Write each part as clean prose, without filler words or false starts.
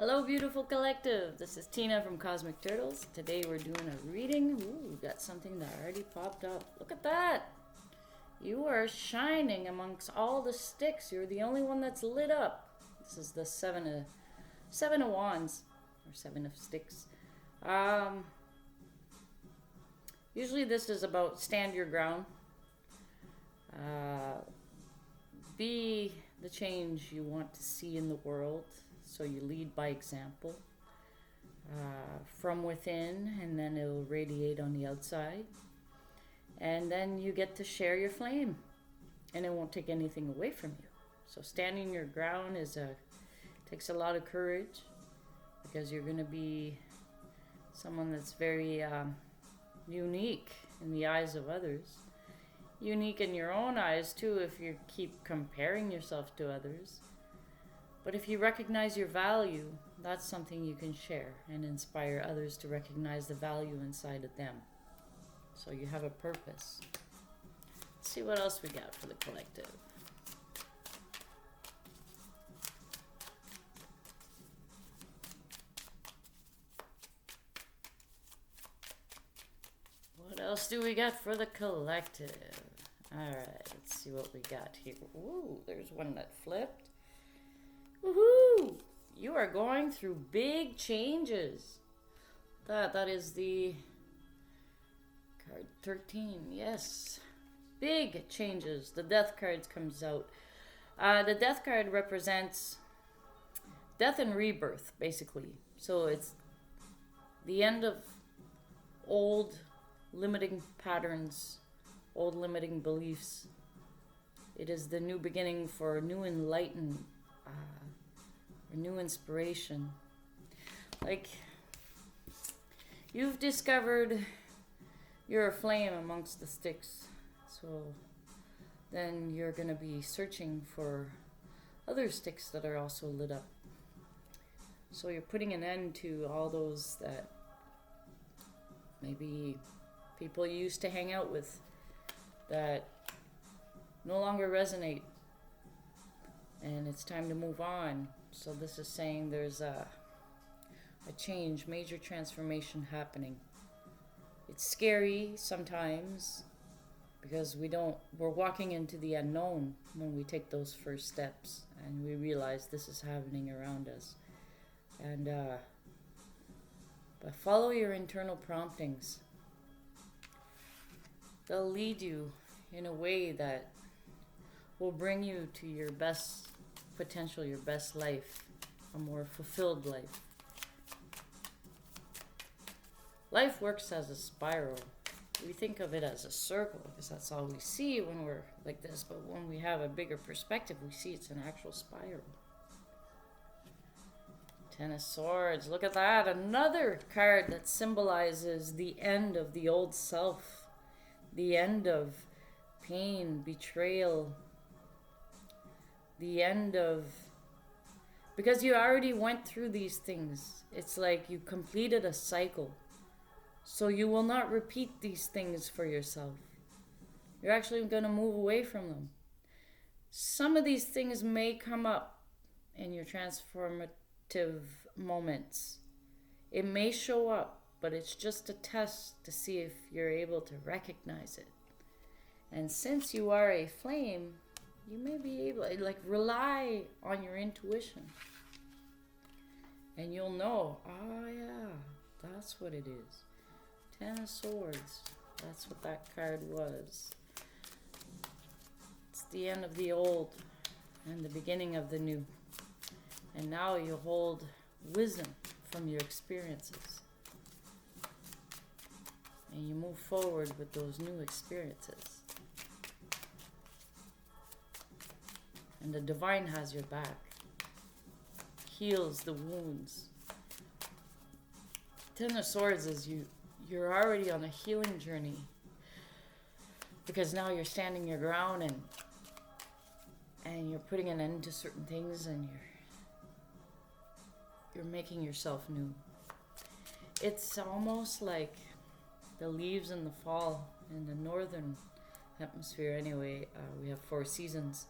Hello, beautiful collective. This is Tina from Cosmic Turtles. Today we're doing a reading. Ooh, we got something that already popped up. Look at that. You are shining amongst all the sticks. You're the only one that's lit up. This is the seven of wands, or seven of sticks. Usually this is about stand your ground. Be the change you want to see in the world. So you lead by example from within, and then it will radiate on the outside. And then you get to share your flame, and it won't take anything away from you. So standing your ground takes a lot of courage, because you're going to be someone that's very unique in the eyes of others. Unique in your own eyes too, if you keep comparing yourself to others. But if you recognize your value, that's something you can share and inspire others to recognize the value inside of them. So you have a purpose. Let's see what else we got for the collective. What else do we got for the collective? Alright, let's see what we got here. Ooh, there's one that flipped. Woohoo! You are going through big changes. That is the card 13. Yes. Big changes. The death card comes out. The death card represents death and rebirth, basically. So it's the end of old limiting patterns, old limiting beliefs. It is the new beginning for a new enlightened new inspiration. Like, you've discovered you're a flame amongst the sticks, so then you're going to be searching for other sticks that are also lit up. So you're putting an end to all those that maybe people you used to hang out with that no longer resonate, and it's time to move on. So this is saying there's a change, major transformation happening. It's scary sometimes because we're walking into the unknown when we take those first steps and we realize this is happening around us. And but follow your internal promptings. They'll lead you in a way that will bring you to your best potential, your best life, a more fulfilled life. Life works as a spiral. We think of it as a circle because that's all we see when we're like this, but when we have a bigger perspective, we see it's an actual spiral. Ten of Swords, look at that, another card that symbolizes the end of the old self, the end of pain, betrayal, the end of, because you already went through these things. It's like you completed a cycle. So you will not repeat these things for yourself. You're actually going to move away from them. Some of these things may come up in your transformative moments. It may show up, but it's just a test to see if you're able to recognize it. And since you are a flame, you may be able to rely on your intuition. And you'll know, oh yeah, that's what it is. Ten of Swords. That's what that card was. It's the end of the old and the beginning of the new. And now you hold wisdom from your experiences. And you move forward with those new experiences. And the divine has your back. Heals the wounds. Ten of Swords is you're already on a healing journey. Because now you're standing your ground and you're putting an end to certain things, and you're making yourself new. It's almost like the leaves in the fall in the northern hemisphere anyway. We have 4 seasons.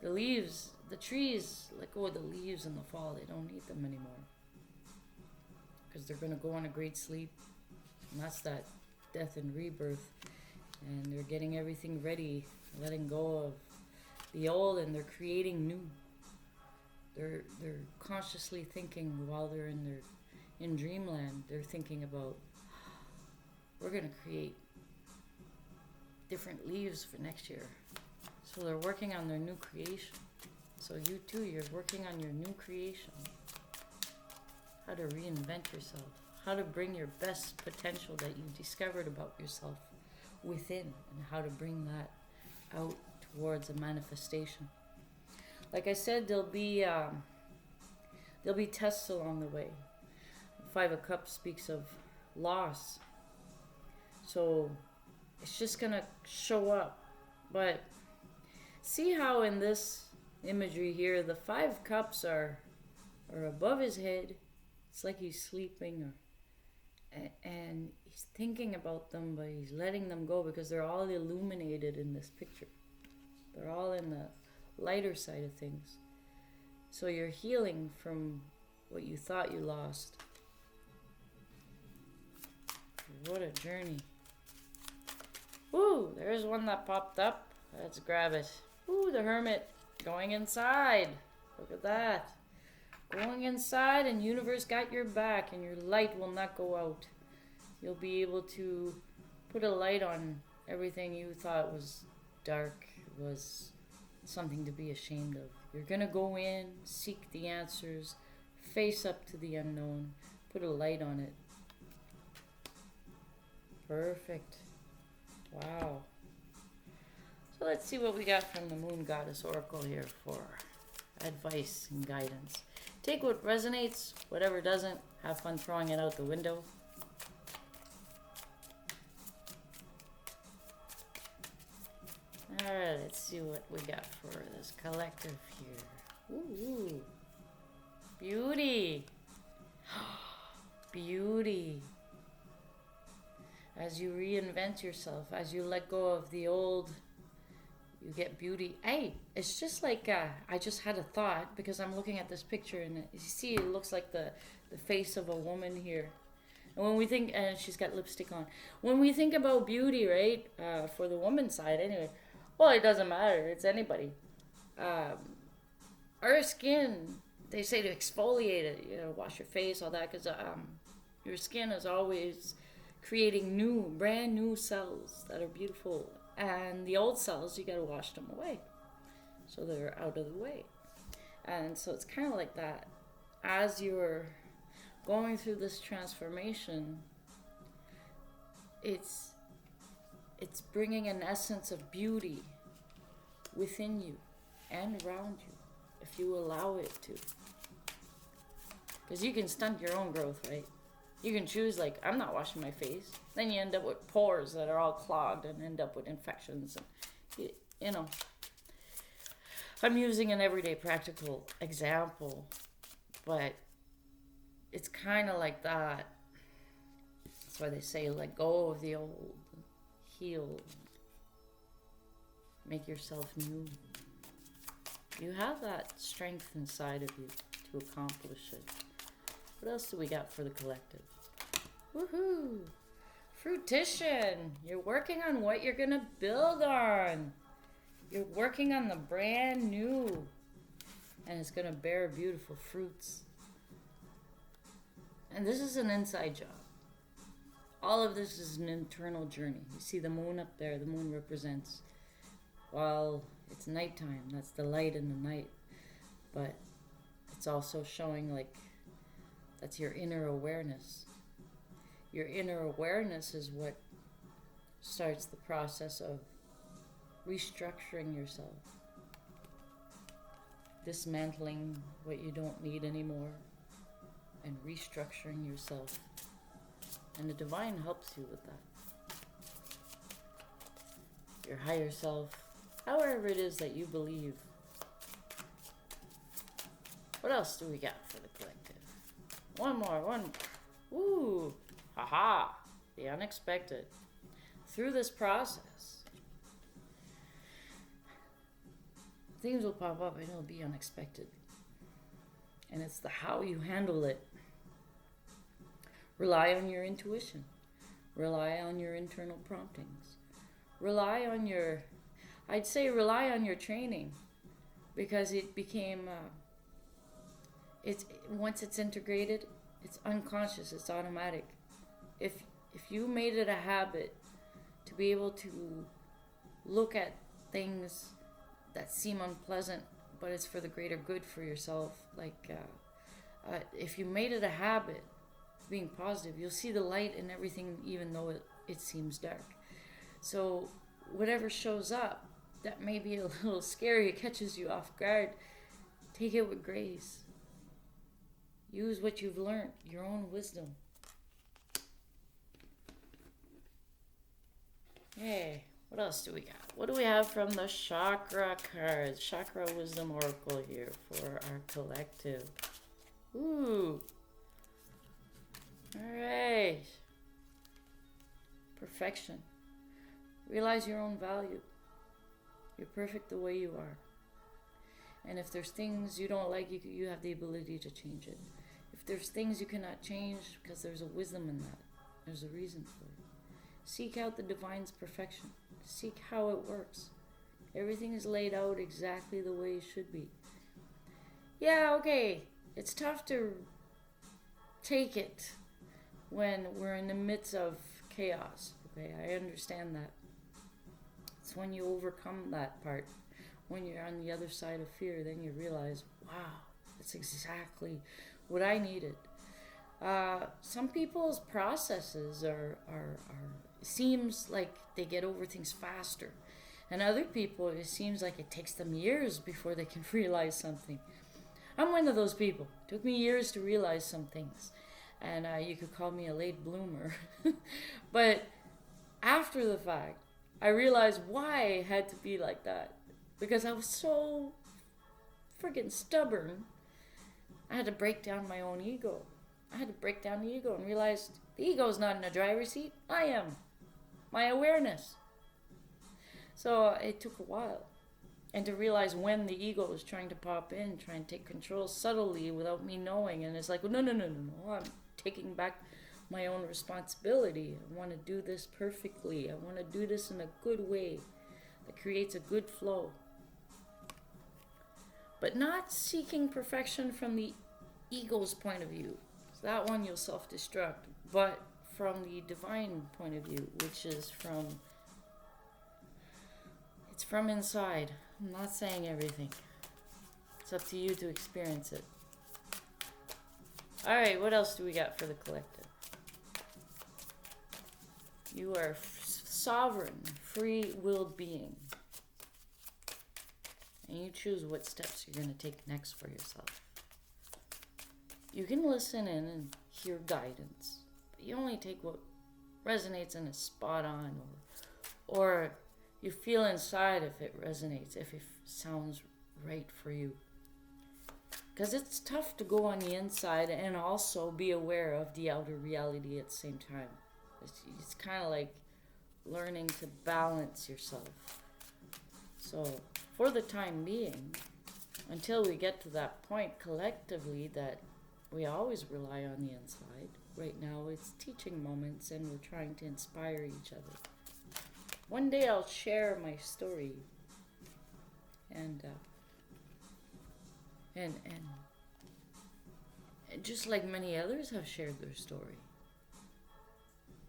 The leaves, the trees, let go of the leaves in the fall. They don't need them anymore. Because they're going to go on a great sleep. And that's that death and rebirth. And they're getting everything ready, letting go of the old, and they're creating new. They're consciously thinking while they're in dreamland. They're thinking about, we're going to create different leaves for next year. So they're working on their new creation. So you too, you're working on your new creation. How to reinvent yourself. How to bring your best potential that you discovered about yourself within, and how to bring that out towards a manifestation. Like I said, there'll be tests along the way. Five of Cups speaks of loss. So it's just going to show up. But see how in this imagery here, the 5 cups are above his head. It's like he's sleeping, and he's thinking about them, but he's letting them go because they're all illuminated in this picture. They're all in the lighter side of things. So you're healing from what you thought you lost. What a journey. Ooh, there's one that popped up. Let's grab it. Ooh, the Hermit going inside. Look at that. Going inside, and universe got your back, and your light will not go out. You'll be able to put a light on everything you thought was dark, was something to be ashamed of. You're going to go in, seek the answers, face up to the unknown, put a light on it. Perfect. Wow. So let's see what we got from the Moon Goddess Oracle here for advice and guidance. Take what resonates, whatever doesn't, have fun throwing it out the window. Alright, let's see what we got for this collective here. Ooh, beauty. Beauty. As you reinvent yourself, as you let go of the old, you get beauty. Hey, it's just like, I just had a thought because I'm looking at this picture, and you see it looks like the face of a woman here. And when we think, and she's got lipstick on. When we think about beauty, right, for the woman's side anyway, well, it doesn't matter. It's anybody. Our skin, they say to exfoliate it, you know, wash your face, all that, because your skin is always creating brand new cells that are beautiful. And the old cells, you got to wash them away so they're out of the way. And so it's kind of like that. As you're going through this transformation, it's bringing an essence of beauty within you and around you, if you allow it to. Because you can stunt your own growth, right? You can choose, like, I'm not washing my face. Then you end up with pores that are all clogged and end up with infections. And, you know, I'm using an everyday practical example, but it's kind of like that. That's why they say, let go of the old, heal, make yourself new. You have that strength inside of you to accomplish it. What else do we got for the collective? Woohoo! Fruition! You're working on what you're gonna build on. You're working on the brand new. And it's gonna bear beautiful fruits. And this is an inside job. All of this is an internal journey. You see the moon up there. The moon represents, well, it's nighttime. That's the light in the night. But it's also showing, like, that's your inner awareness. Your inner awareness is what starts the process of restructuring yourself. Dismantling what you don't need anymore and restructuring yourself. And the divine helps you with that. Your higher self, however it is that you believe. What else do we got for the collective? One more. Ooh, haha, the unexpected. Through this process, things will pop up and it'll be unexpected. And it's the how you handle it. Rely on your intuition. Rely on your internal promptings. Rely on your training, because it became, once it's integrated, it's unconscious, it's automatic. If you made it a habit to be able to look at things that seem unpleasant, but it's for the greater good for yourself, if you made it a habit being positive, you'll see the light in everything, even though it seems dark. So whatever shows up that may be a little scary, it catches you off guard, take it with grace. Use what you've learned, your own wisdom. Hey, what else do we got? What do we have from the chakra cards? Chakra Wisdom Oracle here for our collective. Ooh. All right. Perfection. Realize your own value. You're perfect the way you are. And if there's things you don't like, you have the ability to change it. If there's things you cannot change, because there's a wisdom in that, there's a reason for it. Seek out the divine's perfection. Seek how it works. Everything is laid out exactly the way it should be. Yeah, okay. It's tough to take it when we're in the midst of chaos. Okay, I understand that. It's when you overcome that part. When you're on the other side of fear, then you realize, wow, that's exactly what I needed. Some people's processes are seems like they get over things faster. And other people, it seems like it takes them years before they can realize something. I'm one of those people. It took me years to realize some things. And you could call me a late bloomer. But after the fact, I realized why it had to be like that. Because I was so friggin' stubborn. I had to break down my own ego. I had to break down the ego and realize the ego is not in the driver's seat. I am. My awareness. So it took a while. And to realize when the ego was trying to pop in, trying to take control subtly without me knowing. And it's like, no. I'm taking back my own responsibility. I want to do this perfectly. I want to do this in a good way that creates a good flow. But not seeking perfection from the ego's point of view. So that one you'll self-destruct. But from the divine point of view, which is it's from inside. I'm not saying everything. It's up to you to experience it. Alright, what else do we got for the collective? You are sovereign, free-willed being. And you choose what steps you're going to take next for yourself. You can listen in and hear guidance, but you only take what resonates and is spot on, or you feel inside if it resonates, if it sounds right for you. Because it's tough to go on the inside and also be aware of the outer reality at the same time. It's kind of like learning to balance yourself. So, for the time being, until we get to that point collectively that we always rely on the inside, right now it's teaching moments and we're trying to inspire each other. One day I'll share my story and just like many others have shared their story.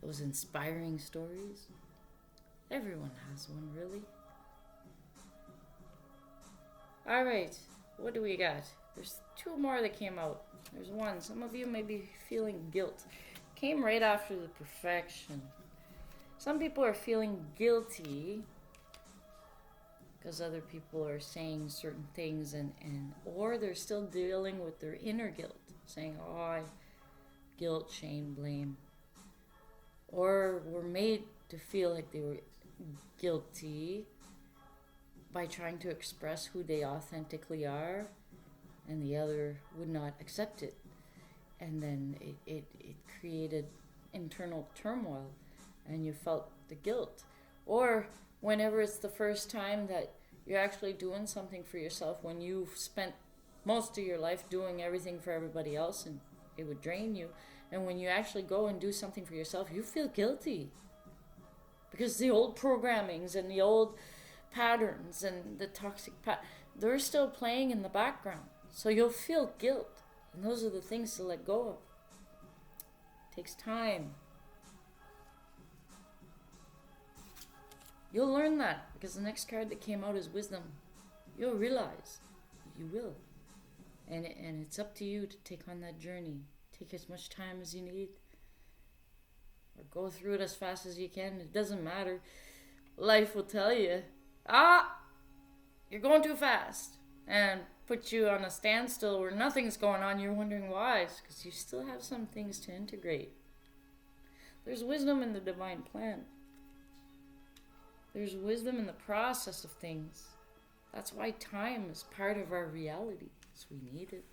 Those inspiring stories. Everyone has one, really. Alright, what do we got? There's two more that came out. There's one. Some of you may be feeling guilt. Came right after the perfection. Some people are feeling guilty because other people are saying certain things or they're still dealing with their inner guilt, saying, guilt, shame, blame. Or were made to feel like they were guilty by trying to express who they authentically are, and the other would not accept it. And then it created internal turmoil, and you felt the guilt. Or whenever it's the first time that You're actually doing something for yourself when you've spent most of your life doing everything for everybody else, and it would drain you. And when you actually go and do something for yourself, you feel guilty. Because the old programmings and the old patterns and the toxic they're still playing in the background. So you'll feel guilt. And those are the things to let go of. It takes time. You'll learn that because the next card that came out is wisdom. You'll realize. You will. And it's up to you to take on that journey. Take as much time as you need. Or go through it as fast as you can. It doesn't matter. Life will tell you, you're going too fast. And put you on a standstill where nothing's going on. You're wondering why. It's because you still have some things to integrate. There's wisdom in the divine plan. There's wisdom in the process of things. That's why time is part of our reality. So we need it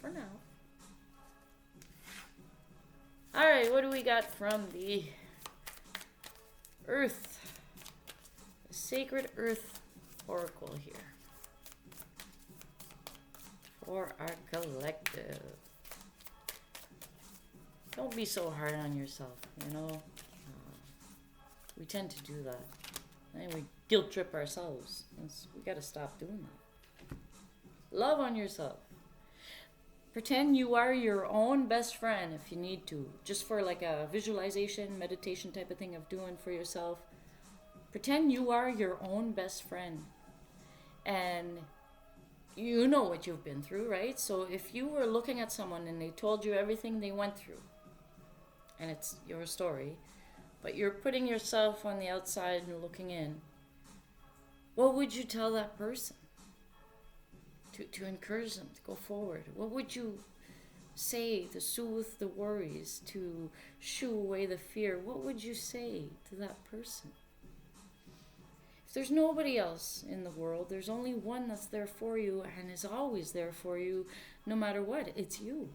for now. Alright, what do we got from the Earth? The Sacred Earth Oracle here. For our collective. Don't be so hard on yourself, you know. We tend to do that. And we guilt trip ourselves. We gotta stop doing that. Love on yourself. Pretend you are your own best friend if you need to. Just for like a visualization, meditation type of thing of doing for yourself. Pretend you are your own best friend. And you know what you've been through, right? So if you were looking at someone and they told you everything they went through, and it's your story, but you're putting yourself on the outside and looking in, what would you tell that person to encourage them to go forward? What would you say to soothe the worries, to shoo away the fear? What would you say to that person? If there's nobody else in the world, there's only one that's there for you and is always there for you no matter what. It's you.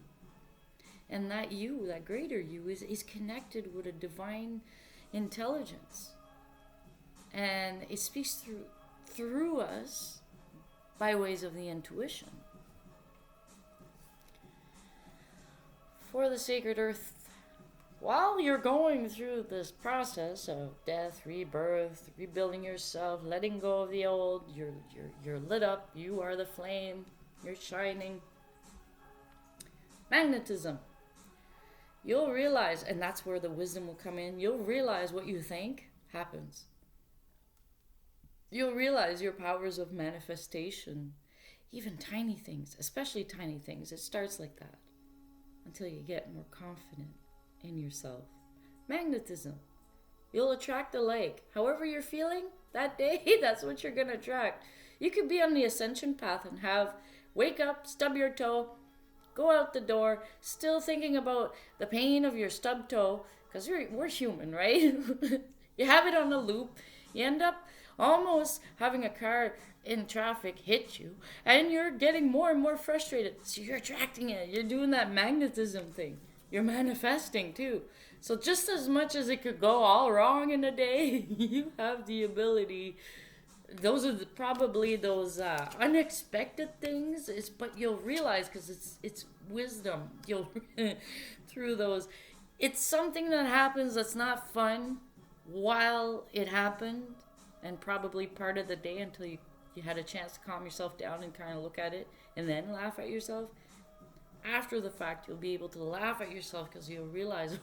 And that you, that greater you, is connected with a divine intelligence. And it speaks through us by ways of the intuition. For the Sacred Earth, while you're going through this process of death, rebirth, rebuilding yourself, letting go of the old, you're lit up, you are the flame, you're shining. Magnetism. You'll realize, and that's where the wisdom will come in, you'll realize what you think happens. You'll realize your powers of manifestation, even tiny things, especially tiny things. It starts like that until you get more confident in yourself. Magnetism. You'll attract the like. However you're feeling that day, that's what you're going to attract. You could be on the ascension path and wake up, stub your toe, go out the door, still thinking about the pain of your stub toe, because we're human, right? You have it on a loop. You end up almost having a car in traffic hit you, and you're getting more and more frustrated. So you're attracting it. You're doing that magnetism thing. You're manifesting too. So just as much as it could go all wrong in a day, you have the ability. Those are probably those unexpected things. But you'll realize, because it's wisdom. You'll through those. It's something that happens that's not fun while it happened, and probably part of the day until you had a chance to calm yourself down and kind of look at it and then laugh at yourself. After the fact, you'll be able to laugh at yourself because you'll realize,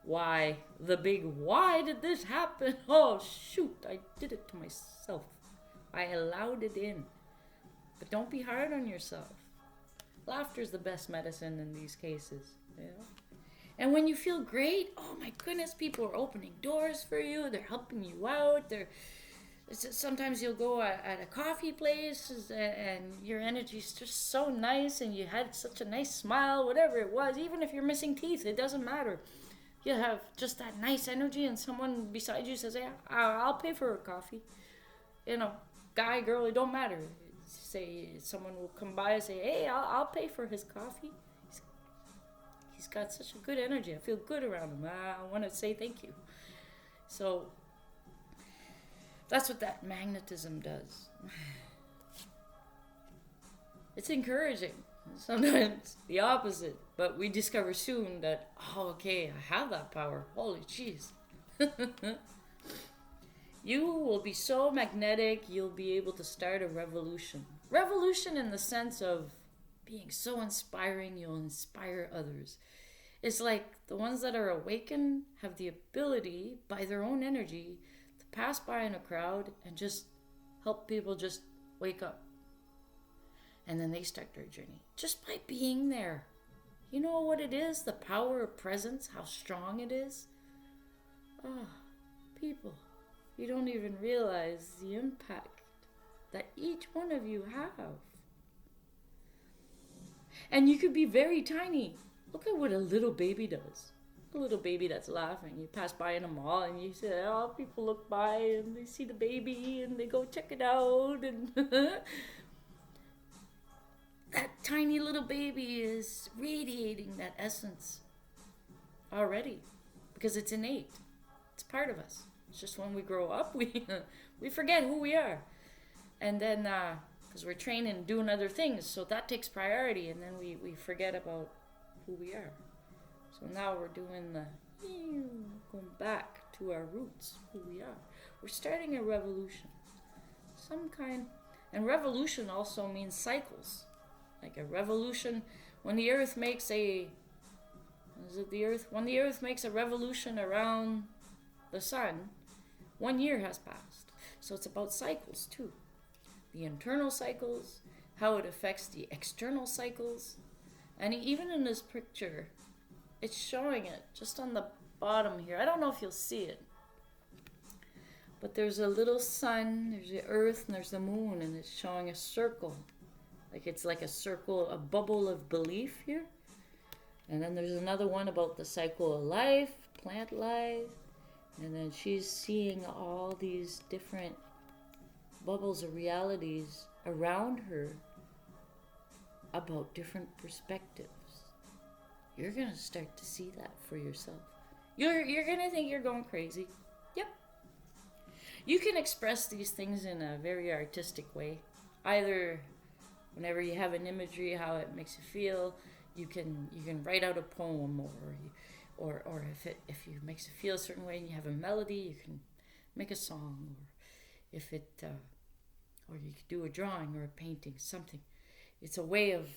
why did this happen? Oh, shoot, I did it to myself. I allowed it in. But don't be hard on yourself. Laughter's the best medicine in these cases. You know? And when you feel great, oh my goodness, people are opening doors for you. They're helping you out. Sometimes you'll go at a coffee place and your energy's just so nice and you had such a nice smile, whatever it was. Even if you're missing teeth, it doesn't matter. You have just that nice energy and someone beside you says, hey, I'll pay for a coffee. You know, guy, girl, it don't matter. Say someone will come by and say, hey, I'll pay for his coffee. He's got such a good energy. I feel good around him. I want to say thank you. So That's what that magnetism does. It's encouraging. Sometimes the opposite. But we discover soon that, oh, okay, I have that power. Holy jeez. You will be so magnetic, you'll be able to start a revolution. Revolution in the sense of being so inspiring, you'll inspire others. It's like the ones that are awakened have the ability, by their own energy, to pass by in a crowd and just help people just wake up. And then they start their journey just by being there. You know what it is? The power of presence, how strong it is. Oh, people, you don't even realize the impact that each one of you have. And you could be very tiny. Look at what a little baby does. A little baby that's laughing. You pass by in a mall and you say, oh, people look by and they see the baby and they go check it out. And that tiny little baby is radiating that essence already because it's innate. It's part of us. It's just when we grow up, we forget who we are. And then, because we're training and doing other things, so that takes priority, and then we forget about who we are. So now we're doing going back to our roots, who we are. We're starting a revolution. Some kind, and revolution also means cycles. Like a revolution, when the earth makes when the earth makes a revolution around the sun, 1 year has passed. So it's about cycles too. The internal cycles, how it affects the external cycles. And even in this picture, it's showing it just on the bottom here. I don't know if you'll see it. But there's a little sun, there's the earth, and there's the moon, and it's showing a circle. Like it's like a circle, a bubble of belief here. And then there's another one about the cycle of life, plant life. And then she's seeing all these different bubbles of realities around her about different perspectives. You're going to start to see that for yourself. You're going to think you're going crazy. Yep. You can express these things in a very artistic way. Either whenever you have an imagery, how it makes you feel, you can write out a poem, or if it makes you feel a certain way and you have a melody, you can make a song, or you could do a drawing or a painting, something. It's a way of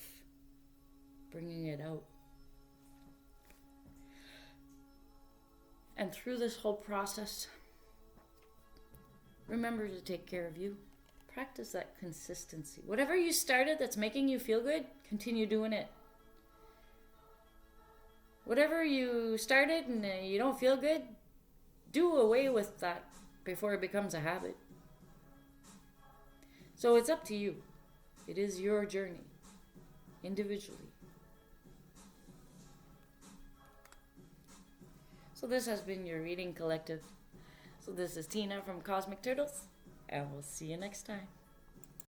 bringing it out. And through this whole process, remember to take care of you. Practice that consistency. Whatever you started that's making you feel good, continue doing it. Whatever you started and you don't feel good, do away with that before it becomes a habit. So it's up to you. It is your journey, individually. So this has been your reading collective. So this is Tina from Cosmic Turtles, and we'll see you next time.